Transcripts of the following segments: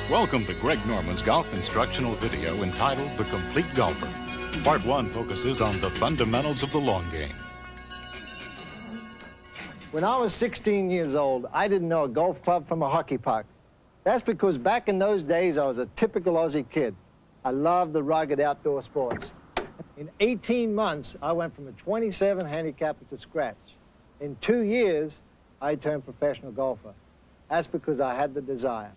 Welcome to Greg Norman's golf instructional video entitled The Complete Golfer. Part 1 focuses on the fundamentals of the long game. When I was 16 years old, I didn't know a golf club from a hockey puck. That's because back in those days, I was a typical Aussie kid. I loved the rugged outdoor sports. In 18 months, I went from a 27 handicapper to scratch. In 2 years, I turned professional golfer. That's because I had the desire.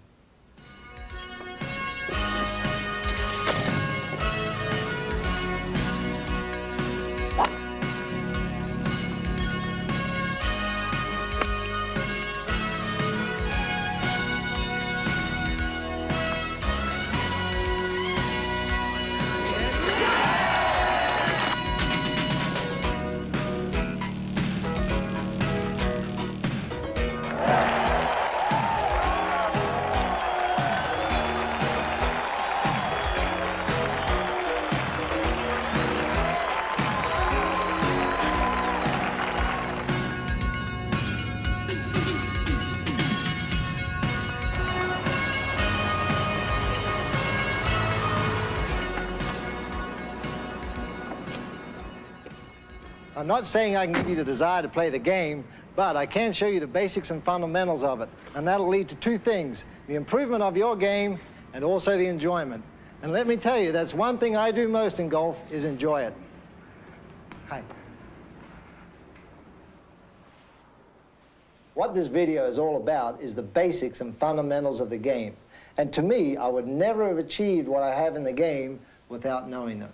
I'm not saying I can give you the desire to play the game, but I can show you the basics and fundamentals of it. And that'll lead to two things, the improvement of your game and also the enjoyment. And let me tell you, that's one thing I do most in golf is enjoy it. Hi. What this video is all about is the basics and fundamentals of the game. And to me, I would never have achieved what I have in the game without knowing them.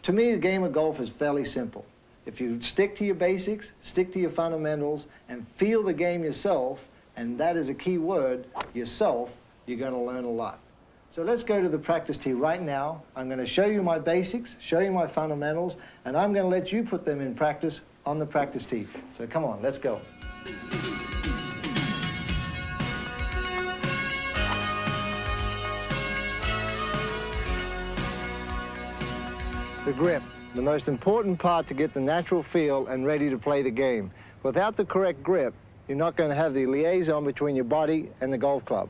To me, the game of golf is fairly simple. If you stick to your basics, stick to your fundamentals, and feel the game yourself, and that is a key word, yourself, you're going to learn a lot. So let's go to the practice tee right now. I'm going to show you my basics, show you my fundamentals, and I'm going to let you put them in practice on the practice tee. So come on, let's go. The grip. The most important part to get the natural feel and ready to play the game. Without the correct grip, you're not going to have the liaison between your body and the golf club.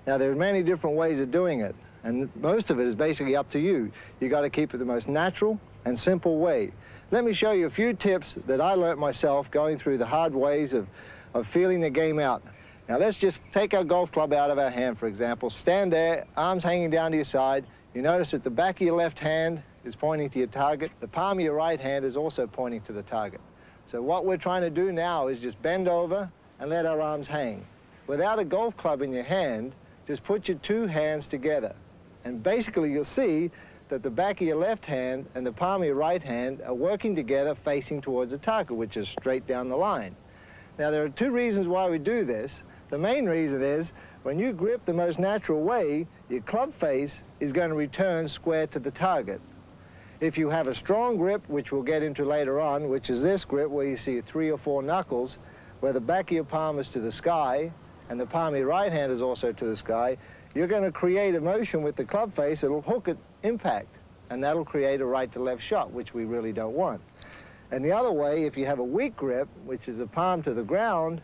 Now, there are many different ways of doing it, and most of it is basically up to you. You got to keep it the most natural and simple way. Let me show you a few tips that I learnt myself going through the hard ways of feeling the game out. Now, let's just take our golf club out of our hand, for example. Stand there, arms hanging down to your side. You notice that the back of your left hand is pointing to your target. The palm of your right hand is also pointing to the target. So what we're trying to do now is just bend over and let our arms hang. Without a golf club in your hand, just put your two hands together. And basically you'll see that the back of your left hand and the palm of your right hand are working together facing towards the target, which is straight down the line. Now there are two reasons why we do this. The main reason is when you grip the most natural way, your club face is going to return square to the target. If you have a strong grip, which we'll get into later on, which is this grip where you see 3 or 4 knuckles, where the back of your palm is to the sky and the palm of your right hand is also to the sky, you're going to create a motion with the club face that'll hook at impact, and that'll create a right to left shot, which we really don't want. And the other way, if you have a weak grip, which is a palm to the ground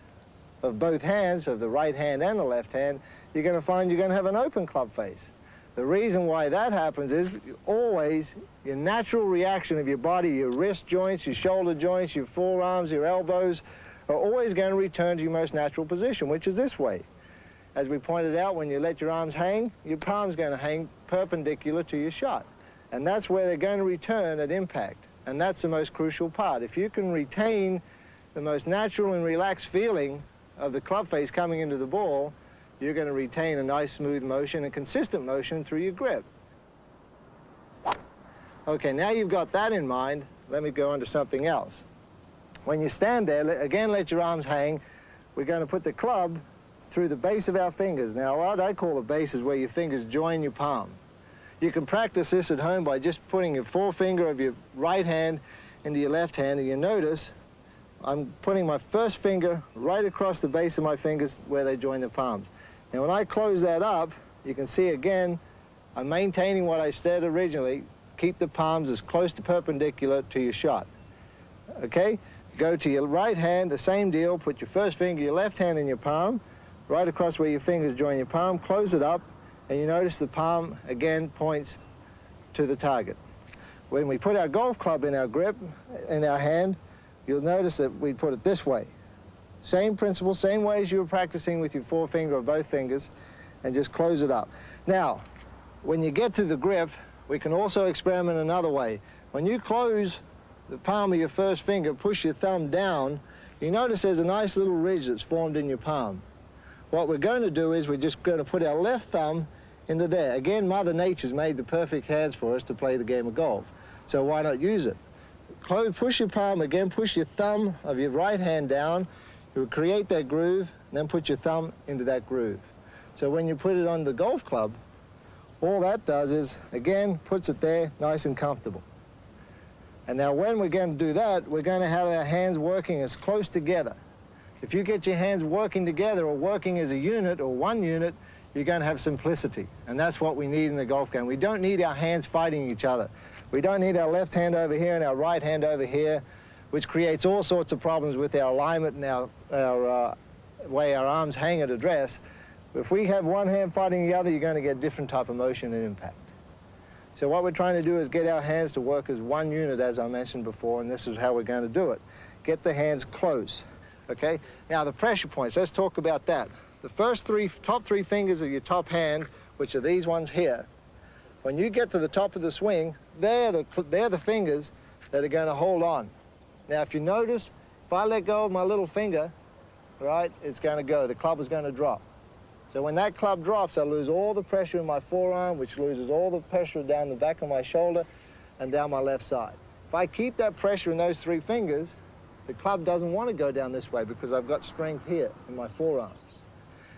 of both hands, of the right hand and the left hand, you're going to find you're going to have an open club face. The reason why that happens is always your natural reaction of your body, your wrist joints, your shoulder joints, your forearms, your elbows, are always going to return to your most natural position, which is this way. As we pointed out, when you let your arms hang, your palm's going to hang perpendicular to your shot. And that's where they're going to return at impact. And that's the most crucial part. If you can retain the most natural and relaxed feeling of the club face coming into the ball, you're going to retain a nice smooth motion and consistent motion through your grip. Okay, now you've got that in mind, let me go on to something else. When you stand there, again, let your arms hang. We're going to put the club through the base of our fingers. Now, what I call the base is where your fingers join your palm. You can practice this at home by just putting your forefinger of your right hand into your left hand, and you notice I'm putting my first finger right across the base of my fingers where they join the palms. Now, when I close that up, you can see again, I'm maintaining what I said originally. Keep the palms as close to perpendicular to your shot. Okay? Go to your right hand, the same deal. Put your first finger, your left hand in your palm. right across where your fingers join your palm, close it up, and you notice the palm again points to the target. When we put our golf club in our grip, in our hand, you'll notice that we put it this way. Same principle, same way as you were practicing with your forefinger or both fingers, and just close it up. Now, when you get to the grip, we can also experiment another way. When you close the palm of your first finger, push your thumb down, you notice there's a nice little ridge that's formed in your palm. What we're going to do is we're just going to put our left thumb into there. Again, Mother Nature's made the perfect hands for us to play the game of golf, so why not use it? Push your palm again, push your thumb of your right hand down, you'll create that groove, and then put your thumb into that groove. So when you put it on the golf club, all that does is, again, puts it there nice and comfortable. And now when we're going to do that, we're going to have our hands working as close together. If you get your hands working together or working as a unit or one unit, you're going to have simplicity. And that's what we need in the golf game. We don't need our hands fighting each other. We don't need our left hand over here and our right hand over here, which creates all sorts of problems with our alignment and our way our arms hang at a dress. If we have one hand fighting the other, you're going to get a different type of motion and impact. So what we're trying to do is get our hands to work as one unit, as I mentioned before, and this is how we're going to do it. Get the hands close, okay? Now, the pressure points, let's talk about that. The first top three fingers of your top hand, which are these ones here, when you get to the top of the swing, they're the fingers that are going to hold on. Now, if you notice, if I let go of my little finger, right, it's going to go. The club is going to drop. So when that club drops, I lose all the pressure in my forearm, which loses all the pressure down the back of my shoulder and down my left side. If I keep that pressure in those three fingers, the club doesn't want to go down this way because I've got strength here in my forearms.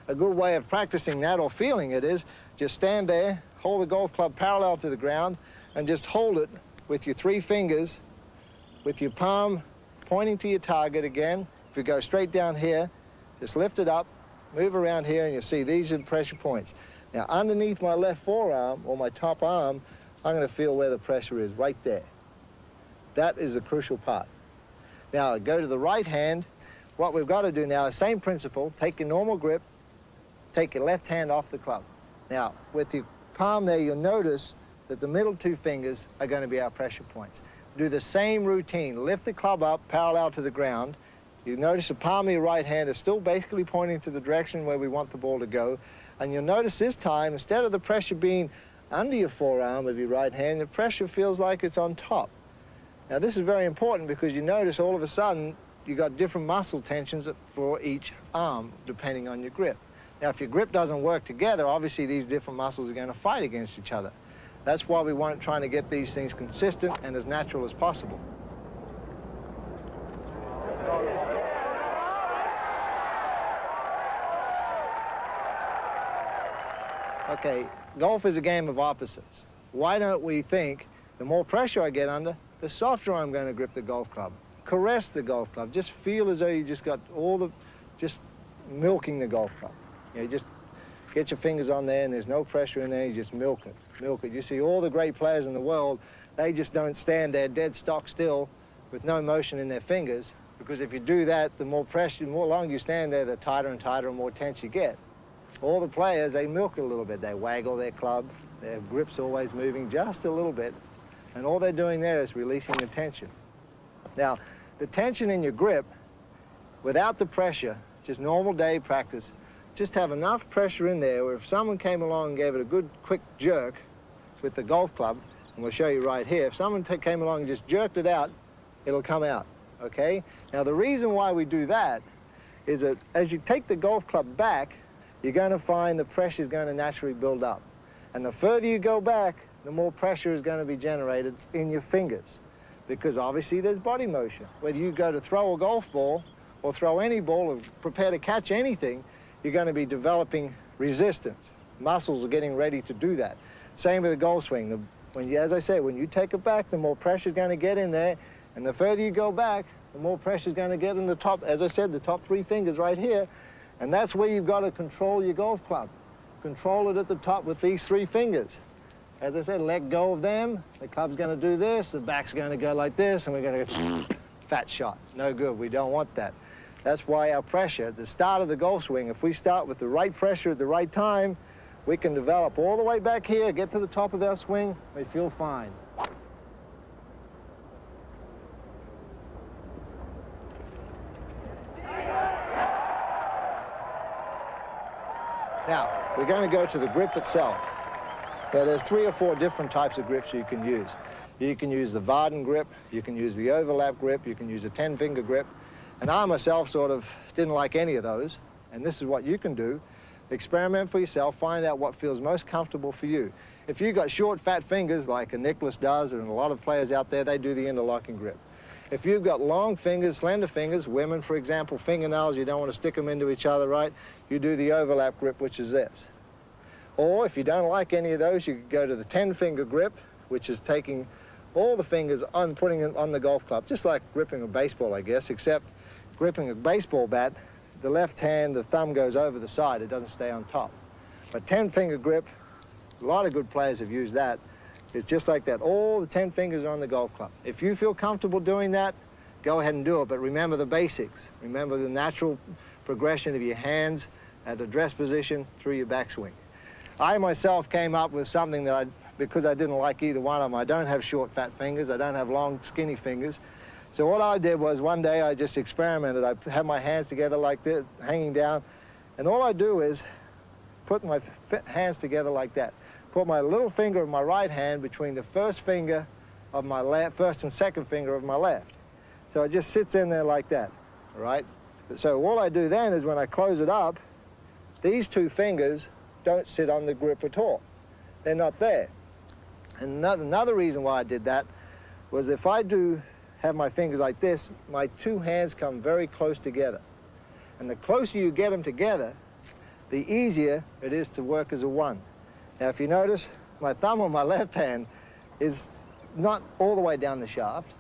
A good way of practicing that or feeling it is just stand there, hold the golf club parallel to the ground, and just hold it with your three fingers, with your palm pointing to your target again. If you go straight down here, just lift it up, move around here, and you'll see these are the pressure points. Now, underneath my left forearm, or my top arm, I'm going to feel where the pressure is, right there. That is the crucial part. Now, go to the right hand. What we've got to do now is same principle. Take your normal grip, take your left hand off the club. Now, with your palm there, you'll notice that the middle two fingers are going to be our pressure points. Do the same routine. Lift the club up parallel to the ground. You notice the palm of your right hand is still basically pointing to the direction where we want the ball to go. And you'll notice this time, instead of the pressure being under your forearm of your right hand, the pressure feels like it's on top. Now, this is very important because you notice all of a sudden you got different muscle tensions for each arm, depending on your grip. Now, if your grip doesn't work together, obviously these different muscles are going to fight against each other. That's why we want trying to get these things consistent and as natural as possible. Okay, golf is a game of opposites. Why don't we think the more pressure I get under, the softer I'm going to grip the golf club. Caress the golf club. Just feel as though you just got just milking the golf club. You know, just get your fingers on there and there's no pressure in there, you just milk it, milk it. You see all the great players in the world, they just don't stand there dead stock still with no motion in their fingers, because if you do that, the more pressure, the more longer you stand there, the tighter and tighter and more tense you get. All the players, they milk it a little bit. They waggle their club, their grip's always moving just a little bit, and all they're doing there is releasing the tension. Now, the tension in your grip, without the pressure, just normal day practice, just have enough pressure in there where if someone came along and gave it a good quick jerk with the golf club, and we'll show you right here, if someone came along and just jerked it out, it'll come out, okay? Now, the reason why we do that is that as you take the golf club back, you're going to find the pressure is going to naturally build up. And the further you go back, the more pressure is going to be generated in your fingers, because obviously there's body motion. Whether you go to throw a golf ball or throw any ball or prepare to catch anything, you're going to be developing resistance. Muscles are getting ready to do that. Same with the golf swing. As I say, when you take it back, the more pressure is going to get in there, and the further you go back, the more pressure is going to get in the top, as I said, the top three fingers right here, and that's where you've got to control your golf club. Control it at the top with these three fingers. As I said, let go of them, the club's going to do this, the back's going to go like this, and we're going to get fat shot. No good, we don't want that. That's why our pressure at the start of the golf swing, if we start with the right pressure at the right time, we can develop all the way back here, get to the top of our swing, we feel fine. Now, we're going to go to the grip itself. Now, there's 3 or 4 different types of grips you can use. You can use the Varden grip, you can use the overlap grip, you can use a 10-finger grip. And I myself sort of didn't like any of those. And this is what you can do. Experiment for yourself, find out what feels most comfortable for you. If you've got short, fat fingers like a Nicklaus does, and a lot of players out there, they do the interlocking grip. If you've got long fingers, slender fingers, women, for example, fingernails, you don't want to stick them into each other, right? You do the overlap grip, which is this. Or if you don't like any of those, you could go to the 10-finger grip, which is taking all the fingers on, putting it on the golf club, just like gripping a baseball, I guess, except gripping a baseball bat, the left hand, the thumb goes over the side, it doesn't stay on top. But 10-finger grip, a lot of good players have used that. It's just like that. All the 10 fingers are on the golf club. If you feel comfortable doing that, go ahead and do it. But remember the basics. Remember the natural progression of your hands at address position through your backswing. I myself came up with something that because I didn't like either one of them. I don't have short, fat fingers. I don't have long, skinny fingers. So what I did was one day I just experimented. I had my hands together like this, hanging down. And all I do is put my hands together like that. Put my little finger of my right hand between the first finger of my left, first and second finger of my left. So it just sits in there like that, all right? So all I do then is when I close it up, these 2 fingers don't sit on the grip at all. They're not there. And another reason why I did that was if I do have my fingers like this, my 2 hands come very close together. And the closer you get them together, the easier it is to work as a 1. Now, if you notice, my thumb on my left hand is not all the way down the shaft.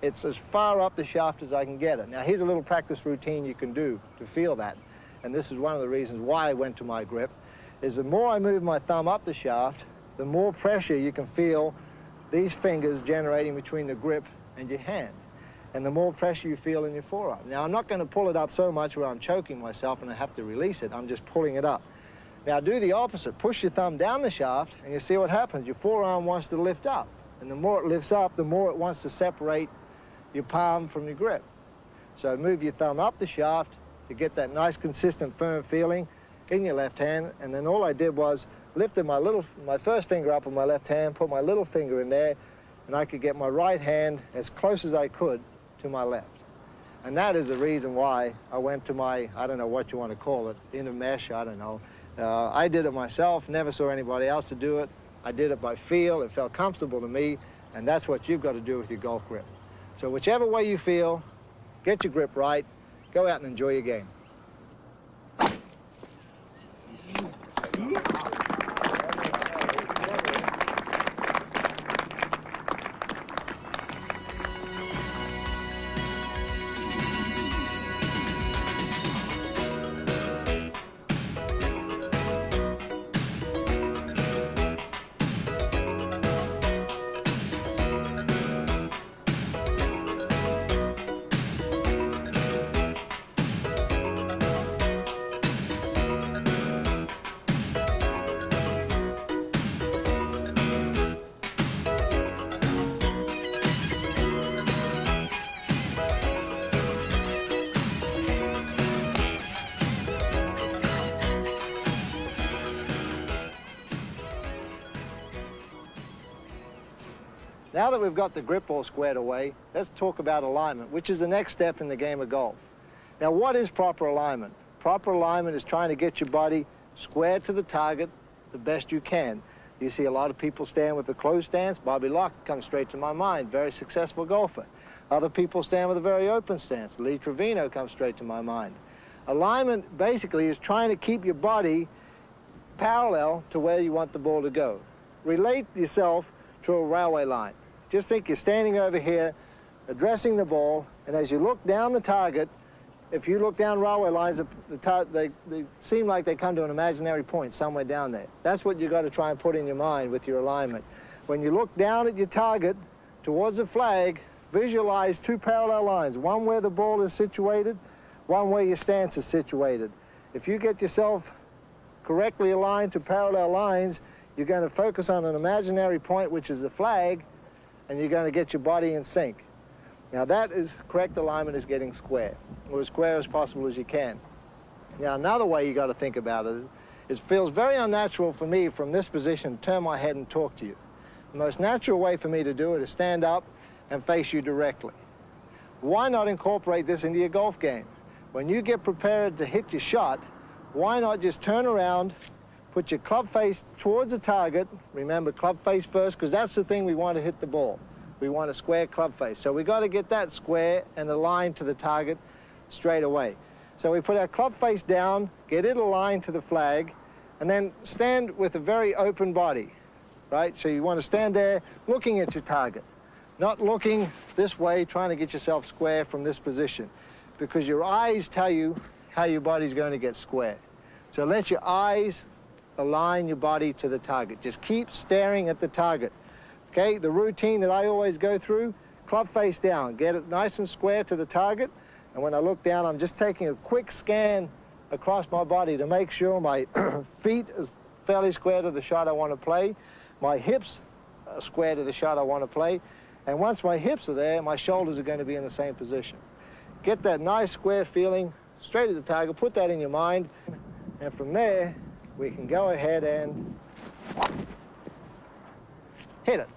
It's as far up the shaft as I can get it. Now, here's a little practice routine you can do to feel that. And this is one of the reasons why I went to my grip, is the more I move my thumb up the shaft, the more pressure you can feel these fingers generating between the grip and your hand. And the more pressure you feel in your forearm. Now, I'm not going to pull it up so much where I'm choking myself and I have to release it. I'm just pulling it up. Now do the opposite. Push your thumb down the shaft and you see what happens. Your forearm wants to lift up. And the more it lifts up, the more it wants to separate your palm from your grip. So move your thumb up the shaft to get that nice, consistent, firm feeling in your left hand. And then all I did was lifted my first finger up on my left hand, put my little finger in there, and I could get my right hand as close as I could to my left. And that is the reason why I went to my, I don't know what you want to call it, intermesh, I don't know. I did it myself, never saw anybody else to do it. I did it by feel, it felt comfortable to me, and that's what you've got to do with your golf grip. So whichever way you feel, get your grip right, go out and enjoy your game. Now that we've got the grip all squared away, let's talk about alignment, which is the next step in the game of golf. Now, what is proper alignment? Proper alignment is trying to get your body squared to the target the best you can. You see a lot of people stand with a closed stance. Bobby Locke comes straight to my mind, very successful golfer. Other people stand with a very open stance. Lee Trevino comes straight to my mind. Alignment basically is trying to keep your body parallel to where you want the ball to go. Relate yourself to a railway line. Just think you're standing over here, addressing the ball, and as you look down the target, if you look down railway lines, they seem like they come to an imaginary point somewhere down there. That's what you've got to try and put in your mind with your alignment. When you look down at your target towards the flag, visualize 2 parallel lines, one where the ball is situated, one, where your stance is situated. If you get yourself correctly aligned to parallel lines, you're going to focus on an imaginary point, which is the flag, and you're going to get your body in sync. Now that is correct alignment, is getting square, or as square as possible as you can. Now another way you got to think about it is, it feels very unnatural for me from this position to turn my head and talk to you. The most natural way for me to do it is stand up and face you directly. Why not incorporate this into your golf game? When you get prepared to hit your shot, why not just turn around, put your club face towards the target. Remember, club face first, because that's the thing we want to hit the ball. We want a square club face. So we got to get that square and aligned to the target straight away. So we put our club face down, get it aligned to the flag, and then stand with a very open body, right? So you want to stand there looking at your target, not looking this way, trying to get yourself square from this position, because your eyes tell you how your body's going to get square. So let your eyes align your body to the target. Just keep staring at the target. Okay, the routine that I always go through, club face down, get it nice and square to the target, and when I look down, I'm just taking a quick scan across my body to make sure my feet is fairly square to the shot I want to play, my hips are square to the shot I want to play, and once my hips are there, my shoulders are going to be in the same position. Get that nice square feeling straight at the target, put that in your mind, and from there, we can go ahead and hit it.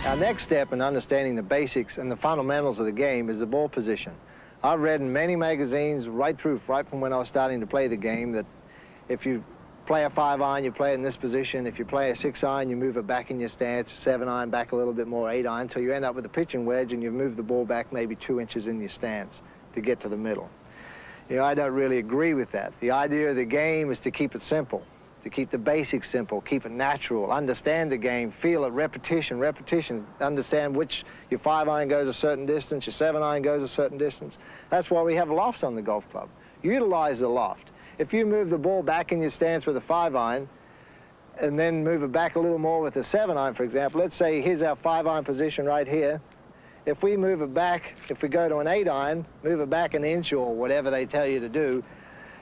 Our next step in understanding the basics and the fundamentals of the game is the ball position. I've read in many magazines right from when I was starting to play the game that if you play a 5-iron, you play it in this position. If you play a 6-iron, you move it back in your stance, 7-iron, back a little bit more, 8-iron, until you end up with a pitching wedge and you've moved the ball back maybe 2 inches in your stance to get to the middle. You know, I don't really agree with that. The idea of the game is to keep it simple, to keep the basics simple, keep it natural, understand the game, feel it, repetition, understand which your 5-iron goes a certain distance, your 7-iron goes a certain distance. That's why we have lofts on the golf club. Utilize the loft. If you move the ball back in your stance with a 5-iron and then move it back a little more with a 7-iron, for example, let's say here's our 5-iron position right here. If we move it back, if we go to an 8-iron, move it back an inch or whatever they tell you to do,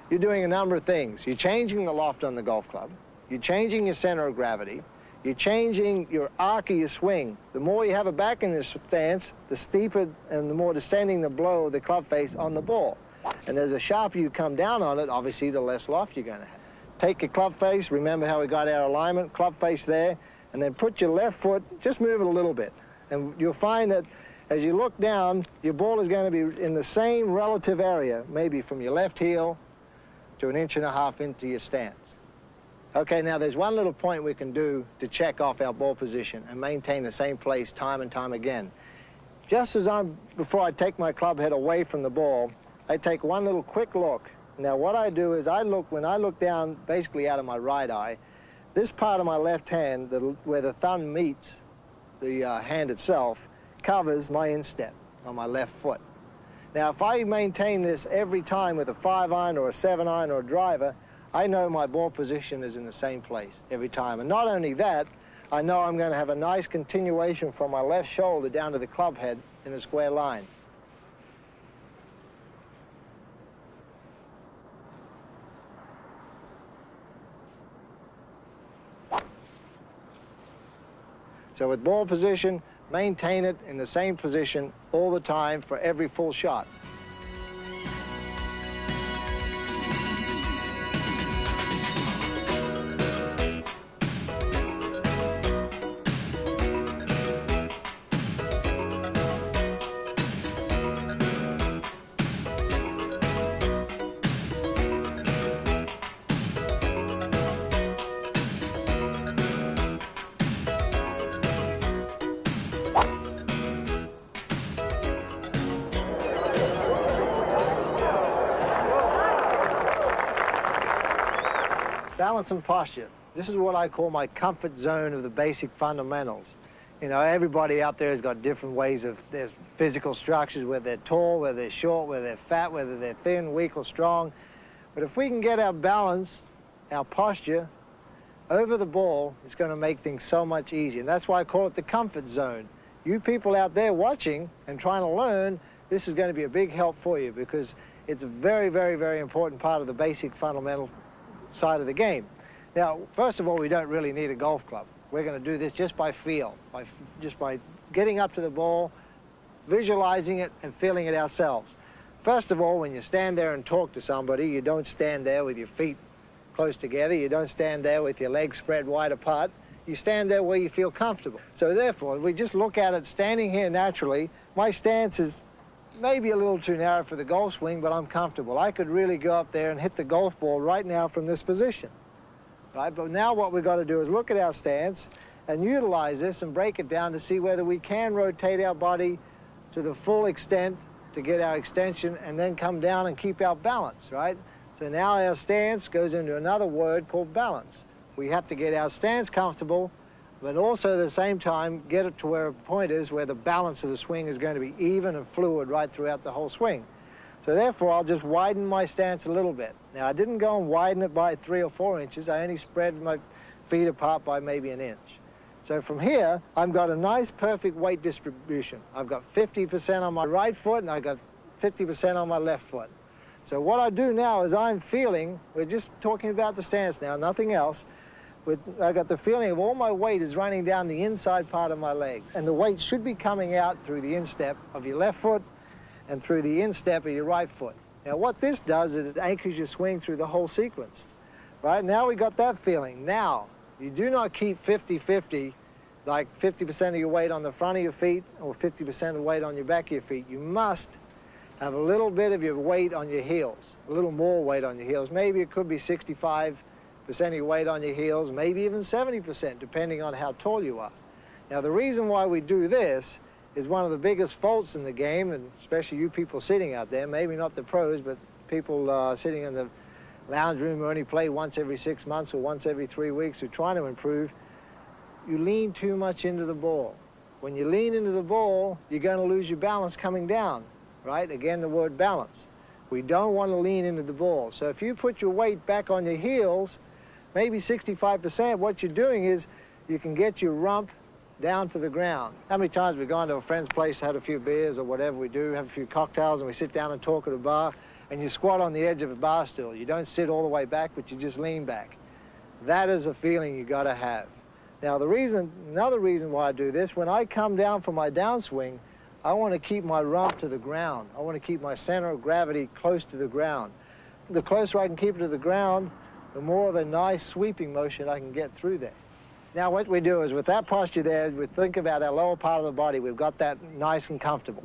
you're doing a number of things. You're changing the loft on the golf club. You're changing your center of gravity. You're changing your arc of your swing. The more you have it back in this stance, the steeper and the more descending the blow of the club face on the ball. And as the sharper you come down on it, obviously the less loft you're going to have. Take your club face, remember how we got our alignment, club face there, and then put your left foot, just move it a little bit. And you'll find that as you look down, your ball is going to be in the same relative area, maybe from your left heel to 1.5 inches into your stance. Okay, now there's one little point we can do to check off our ball position and maintain the same place time and time again. Just as before I take my club head away from the ball, I take one little quick look. Now what I do is when I look down basically out of my right eye, this part of my left hand, where the thumb meets the hand itself, covers my instep on my left foot. Now, if I maintain this every time with a 5-iron or a 7-iron or a driver, I know my ball position is in the same place every time. And not only that, I know I'm going to have a nice continuation from my left shoulder down to the club head in a square line. So with ball position, maintain it in the same position all the time for every full shot. Balance and posture. This is what I call my comfort zone of the basic fundamentals. You know, everybody out there has got different ways of their physical structures, whether they're tall, whether they're short, whether they're fat, whether they're thin, weak, or strong. But if we can get our balance, our posture, over the ball, it's going to make things so much easier. And that's why I call it the comfort zone. You people out there watching and trying to learn, this is going to be a big help for you because it's a very, very, very important part of the basic fundamental side of the game. Now, first of all, we don't really need a golf club. We're going to do this just by feel, just by getting up to the ball, visualizing it, and feeling it ourselves. First of all, when you stand there and talk to somebody, you don't stand there with your feet close together. You don't stand there with your legs spread wide apart. You stand there where you feel comfortable. So therefore, we just look at it standing here naturally. My stance is maybe a little too narrow for the golf swing, but I'm comfortable. I could really go up there and hit the golf ball right now from this position. Right? But now what we've got to do is look at our stance and utilize this and break it down to see whether we can rotate our body to the full extent to get our extension and then come down and keep our balance, right? So now our stance goes into another word called balance. We have to get our stance comfortable, but also at the same time get it to where a point is where the balance of the swing is going to be even and fluid right throughout the whole swing. So therefore, I'll just widen my stance a little bit. Now, I didn't go and widen it by 3 or 4 inches. I only spread my feet apart by maybe an inch. So from here, I've got a nice, perfect weight distribution. I've got 50% on my right foot, and I've got 50% on my left foot. So what I do now is I'm feeling, we're just talking about the stance now, nothing else. I got the feeling of all my weight is running down the inside part of my legs. And the weight should be coming out through the instep of your left foot and through the instep of your right foot. Now what this does is it anchors your swing through the whole sequence. Right, now we got that feeling. Now, you do not keep 50-50, like 50% of your weight on the front of your feet or 50% of the weight on your back of your feet. You must have a little bit of your weight on your heels, a little more weight on your heels. Maybe it could be 65% of your weight on your heels, maybe even 70%, depending on how tall you are. Now, the reason why we do this is one of the biggest faults in the game, and especially you people sitting out there, maybe not the pros, but people sitting in the lounge room who only play once every 6 months or once every 3 weeks who are trying to improve, you lean too much into the ball. When you lean into the ball, you're going to lose your balance coming down, right? Again, the word balance. We don't want to lean into the ball. So if you put your weight back on your heels, maybe 65%, what you're doing is you can get your rump down to the ground. How many times we've gone to a friend's place, had a few beers or whatever we do, have a few cocktails, and we sit down and talk at a bar, and you squat on the edge of a bar stool. You don't sit all the way back, but you just lean back. That is a feeling you got to have. Now, another reason why I do this, when I come down for my downswing, I want to keep my rump to the ground. I want to keep my center of gravity close to the ground. The closer I can keep it to the ground, the more of a nice sweeping motion I can get through there. Now what we do is with that posture there, we think about our lower part of the body. We've got that nice and comfortable.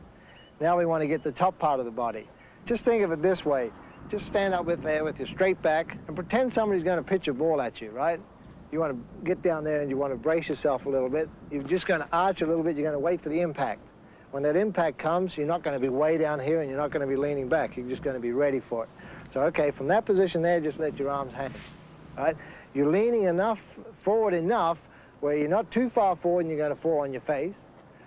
Now we want to get the top part of the body. Just think of it this way. Just stand up with your straight back and pretend somebody's going to pitch a ball at you, right? You want to get down there and you want to brace yourself a little bit. You're just going to arch a little bit. You're going to wait for the impact. When that impact comes, you're not going to be way down here and you're not going to be leaning back. You're just going to be ready for it. So, okay, from that position there, just let your arms hang. All right? You're leaning forward enough where you're not too far forward and you're going to fall on your face,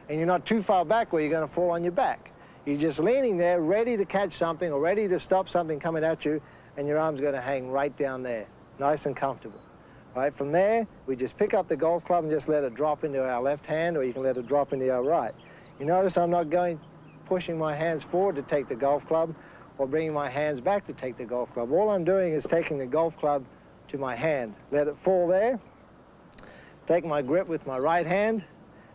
and you're not too far back where you're going to fall on your back. You're just leaning there, ready to catch something or ready to stop something coming at you, and your arm's going to hang right down there, nice and comfortable. All right, from there, we just pick up the golf club and just let it drop into our left hand, or you can let it drop into our right. You notice I'm not pushing my hands forward to take the golf club or bringing my hands back to take the golf club. All I'm doing is taking the golf club to my hand. Let it fall there. Take my grip with my right hand,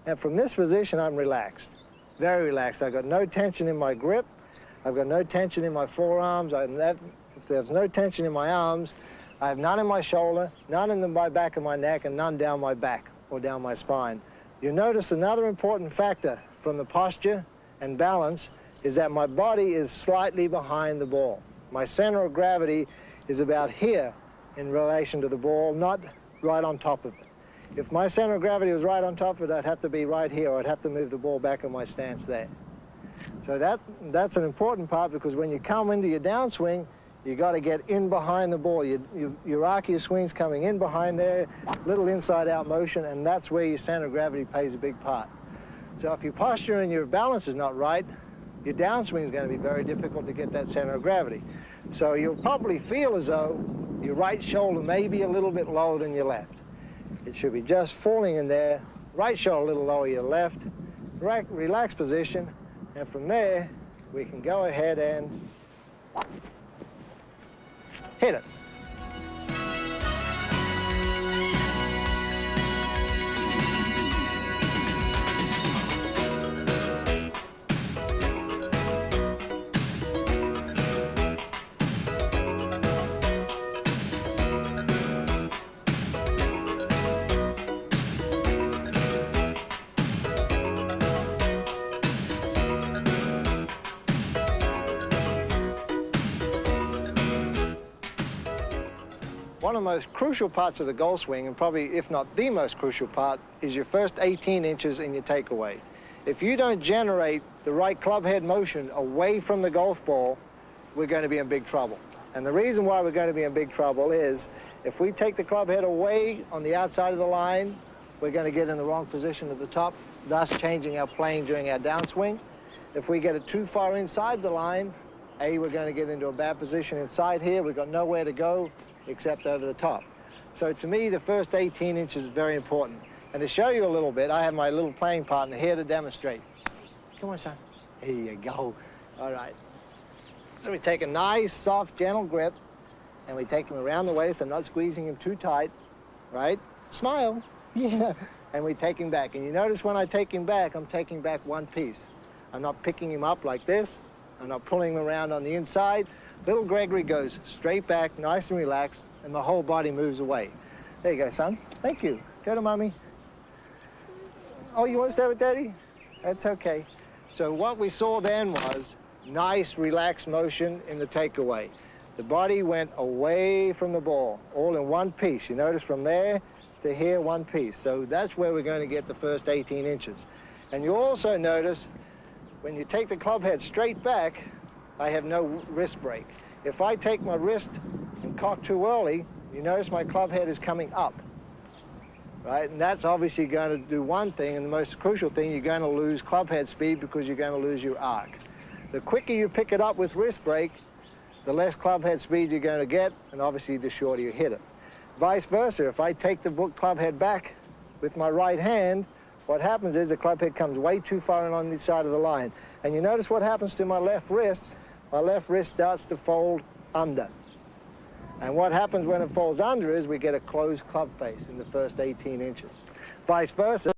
and from this position, I'm relaxed, very relaxed. I've got no tension in my grip. I've got no tension in my forearms. If there's no tension in my arms, I have none in my shoulder, none in my back of my neck, and none down my back or down my spine. You'll notice another important factor from the posture and balance is that my body is slightly behind the ball. My center of gravity is about here in relation to the ball, not right on top of it. If my center of gravity was right on top of it, I'd have to be right here, or I'd have to move the ball back in my stance there. So that's an important part, because when you come into your downswing, You got to get in behind the ball. Your arc of your swing's coming in behind there, little inside-out motion, and that's where your center of gravity plays a big part. So if your posture and your balance is not right, your downswing is going to be very difficult to get that center of gravity. So you'll probably feel as though your right shoulder may be a little bit lower than your left. It should be just falling in there, right shoulder a little lower your left, relaxed position, and from there, we can go ahead and hit it. One of the most crucial parts of the golf swing, and probably if not the most crucial part, is your first 18 inches in your takeaway. If you don't generate the right club head motion away from the golf ball, we're going to be in big trouble. And the reason why we're going to be in big trouble is if we take the club head away on the outside of the line, we're going to get in the wrong position at the top, thus changing our plane during our downswing. If we get it too far inside the line, we're going to get into a bad position inside here. We've got nowhere to go except over the top. So to me, the first 18 inches is very important. And to show you a little bit, I have my little playing partner here to demonstrate. Come on, son. Here you go. All right. So we take a nice, soft, gentle grip, and we take him around the waist. I'm not squeezing him too tight, right? Smile. Yeah. And we take him back. And you notice when I take him back, I'm taking back one piece. I'm not picking him up like this. I'm not pulling him around on the inside. Little Gregory goes straight back, nice and relaxed, and the whole body moves away. There you go, son. Thank you. Go to mommy. Oh, you want to stay with daddy? That's okay. So what we saw then was nice, relaxed motion in the takeaway. The body went away from the ball, all in one piece. You notice from there to here, one piece. So that's where we're going to get the first 18 inches. And you also notice when you take the club head straight back, I have no wrist break. If I take my wrist and cock too early, you notice my club head is coming up, right? And that's obviously going to do one thing, and the most crucial thing, you're going to lose club head speed because you're going to lose your arc. The quicker you pick it up with wrist break, the less club head speed you're going to get, and obviously the shorter you hit it. Vice versa, if I take the club head back with my right hand, what happens is the club head comes way too far in on the side of the line. And you notice what happens to my left wrist? My left wrist starts to fold under. And what happens when it folds under is we get a closed club face in the first 18 inches. Vice versa.